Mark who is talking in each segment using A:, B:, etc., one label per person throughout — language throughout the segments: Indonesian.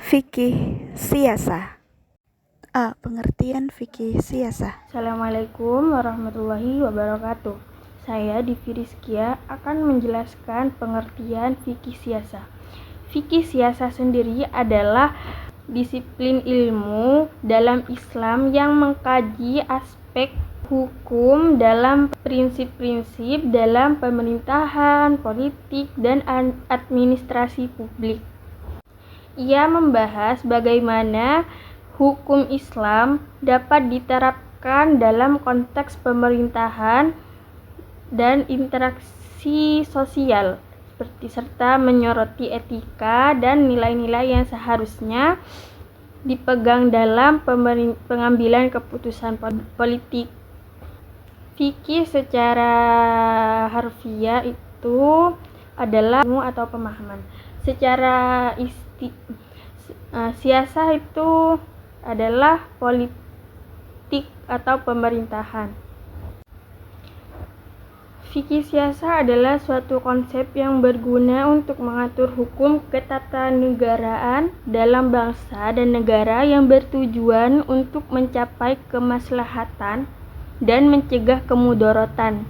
A: Fikih siasa. A. Pengertian fikih siasa.
B: Assalamualaikum warahmatullahi wabarakatuh. Saya Divi Rizkia akan menjelaskan pengertian fikih siasa. Fikih siasa sendiri adalah disiplin ilmu dalam Islam yang mengkaji aspek hukum dalam prinsip-prinsip dalam pemerintahan, politik, dan administrasi publik. Ia membahas bagaimana hukum Islam dapat diterapkan dalam konteks pemerintahan dan interaksi sosial, serta menyoroti etika dan nilai-nilai yang seharusnya dipegang dalam pengambilan keputusan politik. Fikih secara harfiah itu adalah ilmu atau pemahaman. Secara siasa itu adalah politik atau pemerintahan. Fikih siasa adalah suatu konsep yang berguna untuk mengatur hukum ketatanegaraan dalam bangsa dan negara yang bertujuan untuk mencapai kemaslahatan dan mencegah kemudorotan.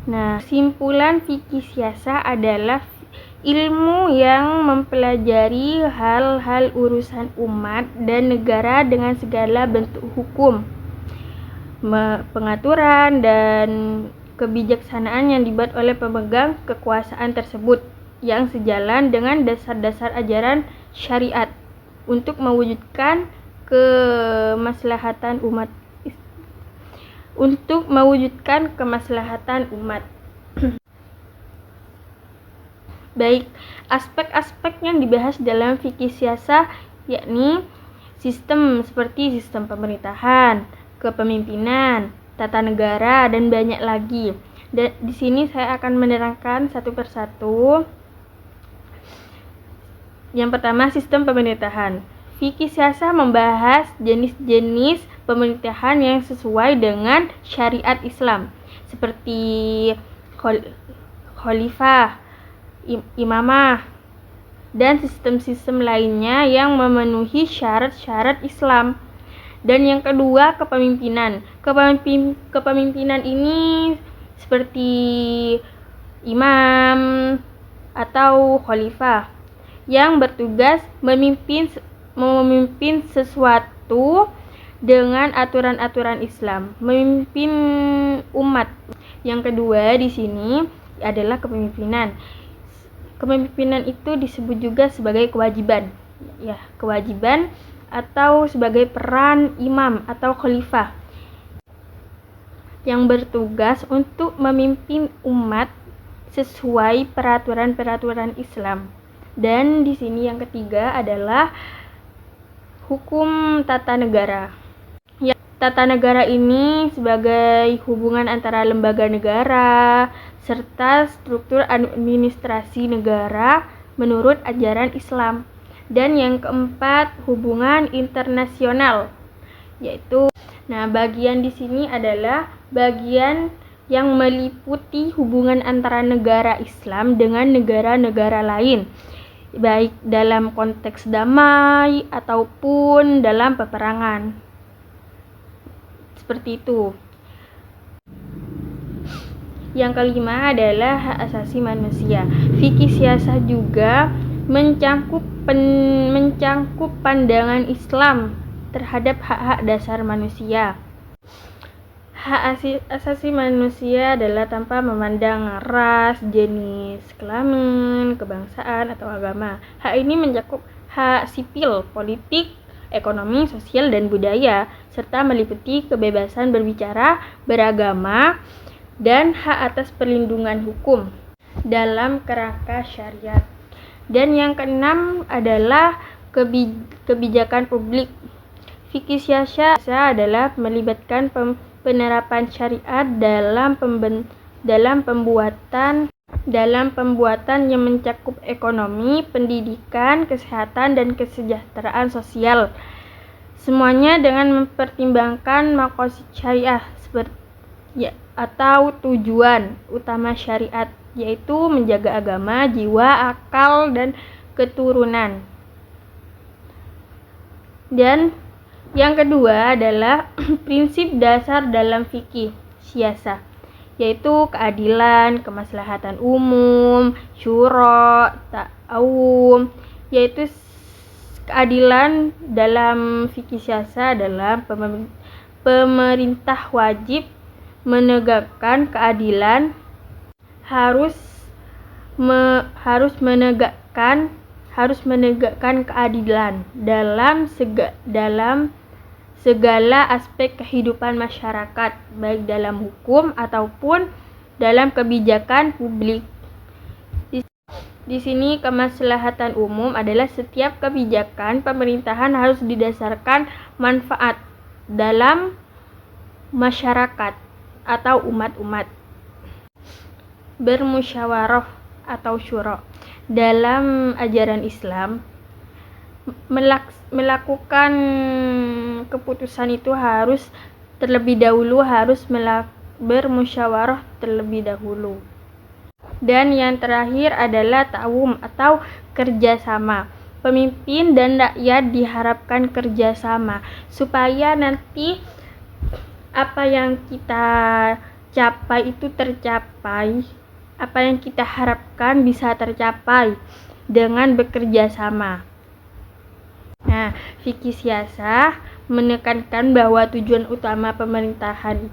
B: Kesimpulan fikih siasa adalah ilmu yang mempelajari hal-hal urusan umat dan negara dengan segala bentuk hukum, pengaturan, dan kebijaksanaan yang dibuat oleh pemegang kekuasaan tersebut yang sejalan dengan dasar-dasar ajaran syariat untuk mewujudkan kemaslahatan umat. Baik, aspek-aspek yang dibahas dalam fikih siasa yakni sistem seperti sistem pemerintahan, kepemimpinan, tata negara, dan banyak lagi. Dan di sini saya akan menerangkan satu persatu. Yang pertama, sistem pemerintahan. Fikih siasa membahas jenis-jenis pemerintahan yang sesuai dengan syariat Islam, seperti khalifah, imamah, dan sistem-sistem lainnya yang memenuhi syarat-syarat Islam. Dan yang kedua, kepemimpinan. Kepemimpinan ini seperti imam atau khalifah yang bertugas memimpin sesuatu dengan aturan-aturan Islam, memimpin umat. Yang kedua di sini adalah kepemimpinan. Kepemimpinan itu disebut juga sebagai kewajiban. Kewajiban atau sebagai peran imam atau khalifah yang bertugas untuk memimpin umat sesuai peraturan-peraturan Islam. Dan di sini yang ketiga adalah hukum tata negara. Tata negara ini sebagai hubungan antara lembaga negara serta struktur administrasi negara menurut ajaran Islam. Dan yang keempat, hubungan internasional, yaitu bagian di sini adalah bagian yang meliputi hubungan antara negara Islam dengan negara-negara lain, baik dalam konteks damai ataupun dalam peperangan. Seperti itu. Yang kelima adalah hak asasi manusia. Fikih siasa juga mencangkup pandangan Islam terhadap hak-hak dasar manusia. Hak asasi manusia adalah tanpa memandang ras, jenis kelamin, kebangsaan, atau agama. Hak ini mencakup hak sipil, politik, ekonomi, sosial, dan budaya, serta meliputi kebebasan berbicara, beragama, dan hak atas perlindungan hukum dalam kerangka syariat. Dan yang keenam adalah kebijakan publik. Fikih siasa adalah melibatkan penerapan syariat dalam pembuatan yang mencakup ekonomi, pendidikan, kesehatan, dan kesejahteraan sosial. Semuanya dengan mempertimbangkan maqasid syariah atau tujuan utama syariat, yaitu menjaga agama, jiwa, akal, dan keturunan. Dan yang kedua adalah prinsip dasar dalam fikih siasah, yaitu keadilan, kemaslahatan umum, syura, ta'awun, yaitu keadilan dalam fikih siasah adalah pemerintah wajib menegakkan keadilan, harus menegakkan keadilan dalam segala aspek kehidupan masyarakat, baik dalam hukum ataupun dalam kebijakan publik. Di sini kemaslahatan umum adalah setiap kebijakan pemerintahan harus didasarkan manfaat dalam masyarakat atau umat-umat. Bermusyawarah atau syura. Dalam ajaran Islam, melakukan keputusan itu harus bermusyawarah terlebih dahulu. Dan yang terakhir adalah ta'awun atau kerjasama. Pemimpin dan rakyat diharapkan kerjasama supaya nanti apa yang kita capai itu tercapai, apa yang kita harapkan bisa tercapai dengan bekerja sama. Nah, fikih siasah menekankan bahwa tujuan utama pemerintahan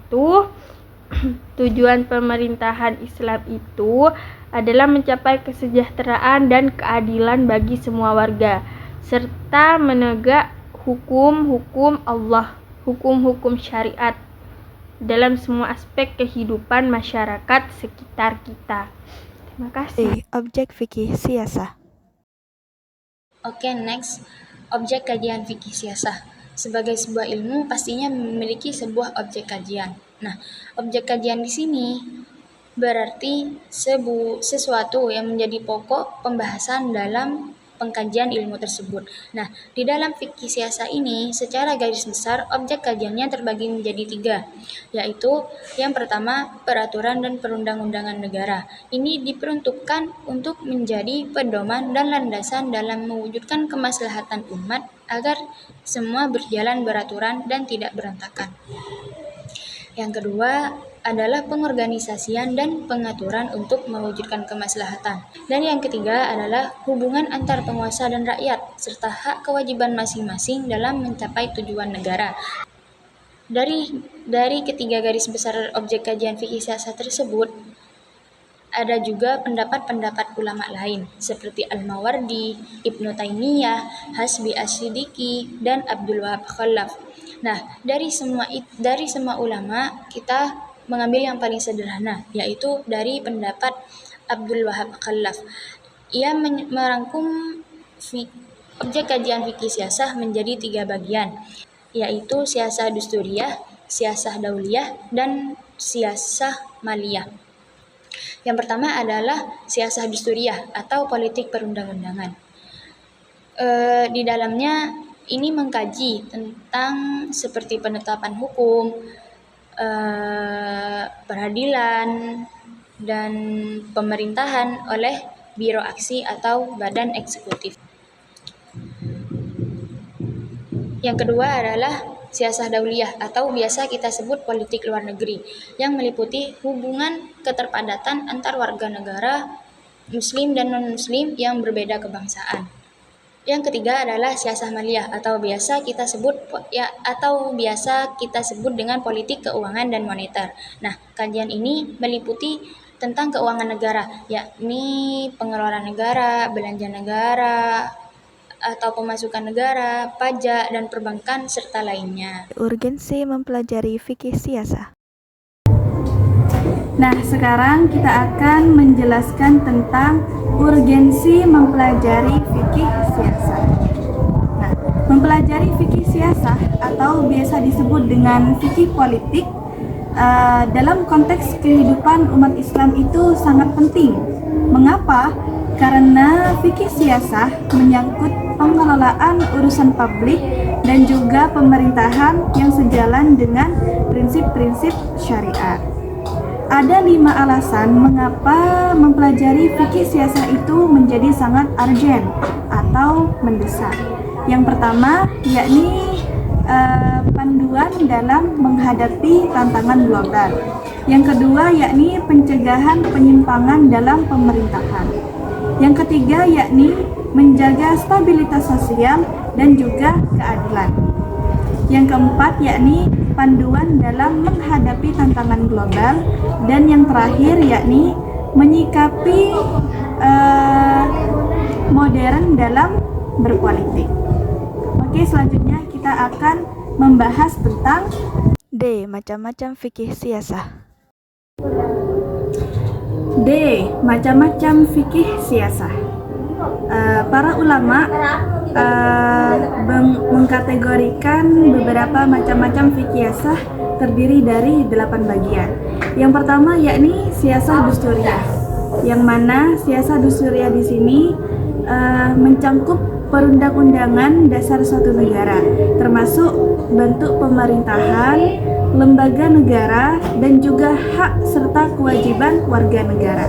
B: Islam itu adalah mencapai kesejahteraan dan keadilan bagi semua warga, serta menegak hukum-hukum Allah, hukum-hukum syariat dalam semua aspek kehidupan masyarakat sekitar kita. Terima kasih.
A: Objek fikih siasah.
C: Oke, next. Objek kajian fikih siasah. Sebagai sebuah ilmu pastinya memiliki sebuah objek kajian. Nah, objek kajian di sini berarti sesuatu yang menjadi pokok pembahasan dalam pengkajian ilmu tersebut. Nah, di dalam fikih siasah ini secara garis besar objek kajiannya terbagi menjadi 3, yaitu yang pertama peraturan dan perundang-undangan negara. Ini diperuntukkan untuk menjadi pedoman dan landasan dalam mewujudkan kemaslahatan umat agar semua berjalan beraturan dan tidak berantakan. Yang kedua adalah pengorganisasian dan pengaturan untuk mewujudkan kemaslahatan. Dan yang ketiga adalah hubungan antar penguasa dan rakyat, serta hak kewajiban masing-masing dalam mencapai tujuan negara. Dari ketiga garis besar objek kajian fikih siasah tersebut, ada juga pendapat-pendapat ulama lain, seperti Al-Mawardi, Ibnu Taimiyah, Hasbi Asy-Syidiki, dan Abdul Wahab Khalaf. Nah, dari semua ulama kita mengambil yang paling sederhana, yaitu dari pendapat Abdul Wahab Khalaf. Ia merangkum objek kajian fikih siasah menjadi 3 bagian, yaitu siasah dusturiyah, siasah dauliyah, dan siasah maliyah. Yang pertama adalah siasah dusturiyah atau politik perundang-undangan. Di dalamnya ini mengkaji tentang seperti penetapan hukum, peradilan, dan pemerintahan oleh biro aksi atau badan eksekutif. Yang kedua adalah siasah dauliyah atau biasa kita sebut politik luar negeri, yang meliputi hubungan keterpadatan antar warga negara muslim dan non-muslim yang berbeda kebangsaan. Yang ketiga adalah siasah maliyah atau biasa kita sebut dengan politik keuangan dan moneter. Nah, kajian ini meliputi tentang keuangan negara, yakni pengeluaran negara, belanja negara, atau pemasukan negara, pajak, dan perbankan, serta lainnya.
A: Urgensi mempelajari fikih siasah.
D: Nah, sekarang kita akan menjelaskan tentang urgensi mempelajari fikih siasah. Nah, mempelajari fikih siasah atau biasa disebut dengan fikih politik dalam konteks kehidupan umat Islam itu sangat penting. Mengapa? Karena fikih siasah menyangkut pengelolaan urusan publik dan juga pemerintahan yang sejalan dengan prinsip-prinsip syariat. Ada 5 alasan mengapa mempelajari fikih siasah itu menjadi sangat urgent atau mendesak. Yang pertama yakni panduan dalam menghadapi tantangan global. Yang kedua yakni pencegahan penyimpangan dalam pemerintahan. Yang ketiga yakni menjaga stabilitas sosial dan juga keadilan. Yang keempat yakni panduan dalam menghadapi tantangan global. Dan yang terakhir yakni menyikapi modern dalam berpolitik. Oke, selanjutnya kita akan membahas tentang
A: D. Macam-macam fikih siasah.
D: D. Macam-macam fikih siasah. Para ulama mengkategorikan beberapa macam-macam fikih siasah terdiri dari 8 bagian. Yang pertama yakni siasah dusturiyah, yang mana siasah dusturiyah di sini mencangkup perundang-undangan dasar suatu negara, termasuk bentuk pemerintahan, lembaga negara, dan juga hak serta kewajiban warga negara.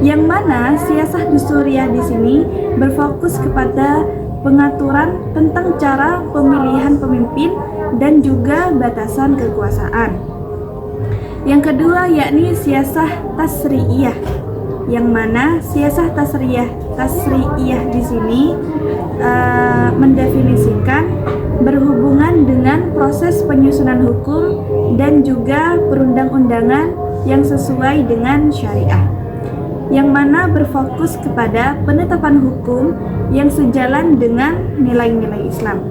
D: Yang mana siasah dusturiyah di sini berfokus kepada pengaturan tentang cara pemilihan pemimpin dan juga batasan kekuasaan. Yang kedua yakni siasah tasri'iyah, yang mana siasah tasri'iyah di sini mendefinisikan berhubungan dengan proses penyusunan hukum dan juga perundang-undangan yang sesuai dengan syariah, yang mana berfokus kepada penetapan hukum yang sejalan dengan nilai-nilai Islam.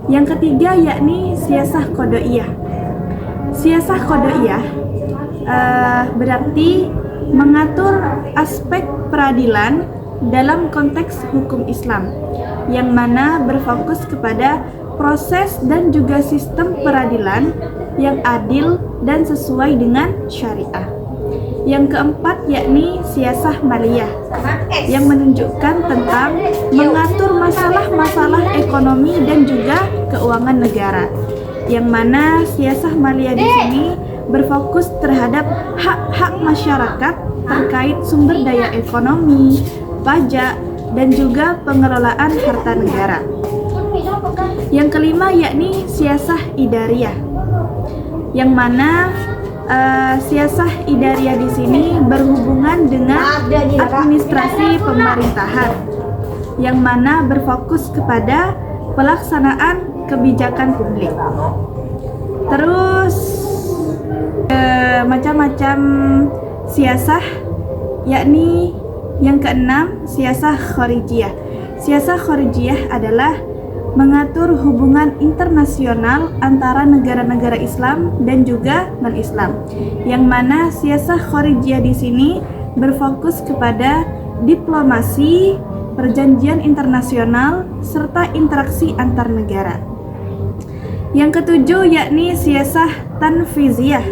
D: Yang ketiga yakni siasah qadoiyah. Siasah qadoiyah berarti mengatur aspek peradilan dalam konteks hukum Islam, yang mana berfokus kepada proses dan juga sistem peradilan yang adil dan sesuai dengan syariah. Yang keempat yakni siasah maliyah, yang menunjukkan tentang mengatur masalah-masalah ekonomi dan juga keuangan negara, yang mana siasah maliyah di sini berfokus terhadap hak-hak masyarakat terkait sumber daya ekonomi, pajak, dan juga pengelolaan harta negara. Yang kelima yakni siasah idariyah, yang mana siasah idariyah di sini berhubungan dengan administrasi pemerintahan, yang mana berfokus kepada pelaksanaan kebijakan publik. Terus macam-macam siasah yakni yang keenam siasah kharijiyah. Siasah kharijiyah adalah mengatur hubungan internasional antara negara-negara Islam dan juga non-Islam, yang mana siasah kharijiyah di sini berfokus kepada diplomasi, perjanjian internasional, serta interaksi antar negara. Yang ketujuh yakni siasah tanfiziyah.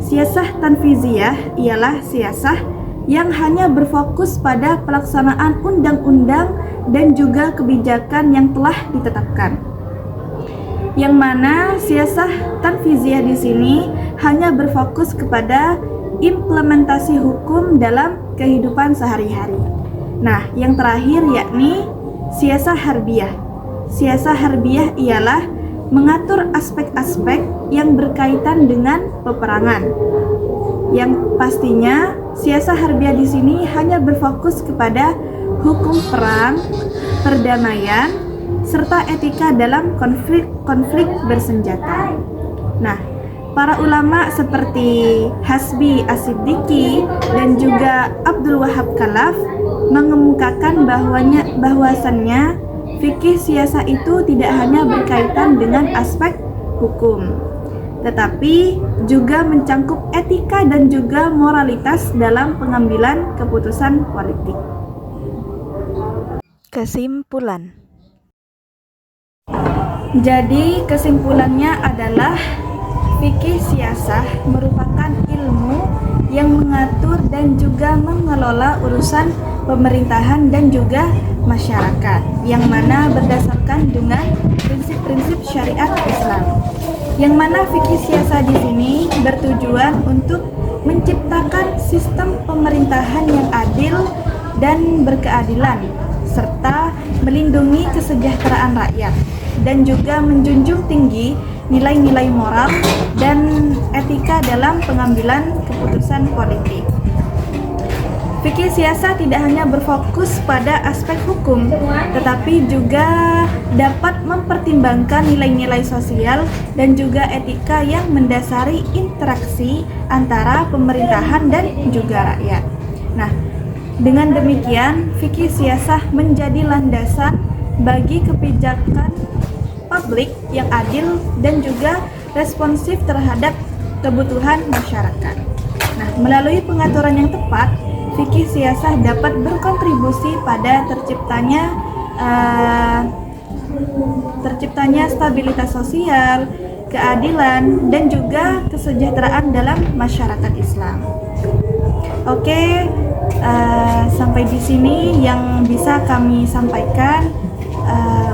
D: Siasah tanfiziyah ialah siasah yang hanya berfokus pada pelaksanaan undang-undang dan juga kebijakan yang telah ditetapkan. Yang mana siasah tanfiziyah di sini hanya berfokus kepada implementasi hukum dalam kehidupan sehari-hari. Nah, yang terakhir yakni siasah harbiyah. Siasah harbiyah ialah mengatur aspek-aspek yang berkaitan dengan peperangan. Yang pastinya siasah harbiyah di sini hanya berfokus kepada hukum perang, perdamaian, serta etika dalam konflik bersenjata. Nah, para ulama seperti Hasbi As-Siddiqi dan juga Abdul Wahab Khalaf mengemukakan bahwasannya fikih siasah itu tidak hanya berkaitan dengan aspek hukum, tetapi juga mencangkup etika dan juga moralitas dalam pengambilan keputusan politik.
A: Kesimpulan.
D: Jadi kesimpulannya adalah fikih siasah merupakan ilmu yang mengatur dan juga mengelola urusan pemerintahan dan juga masyarakat, yang mana berdasarkan dengan prinsip-prinsip syariat Islam. Yang mana fikih siasah di sini bertujuan untuk menciptakan sistem pemerintahan yang adil dan berkeadilan, serta melindungi kesejahteraan rakyat, dan juga menjunjung tinggi nilai-nilai moral dan etika dalam pengambilan keputusan politik. Fikih siasah tidak hanya berfokus pada aspek hukum, tetapi juga dapat mempertimbangkan nilai-nilai sosial dan juga etika yang mendasari interaksi antara pemerintahan dan juga rakyat. Nah, dengan demikian, fikih siasah menjadi landasan bagi kebijakan publik yang adil dan juga responsif terhadap kebutuhan masyarakat. Nah, melalui pengaturan yang tepat, fikih siasah dapat berkontribusi pada terciptanya stabilitas sosial, keadilan, dan juga kesejahteraan dalam masyarakat Islam. Oke, sampai di sini yang bisa kami sampaikan.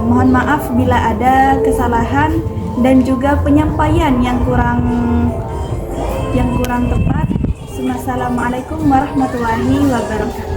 D: Mohon maaf bila ada kesalahan dan juga penyampaian yang kurang tepat. Wassalamualaikum warahmatullahi wabarakatuh.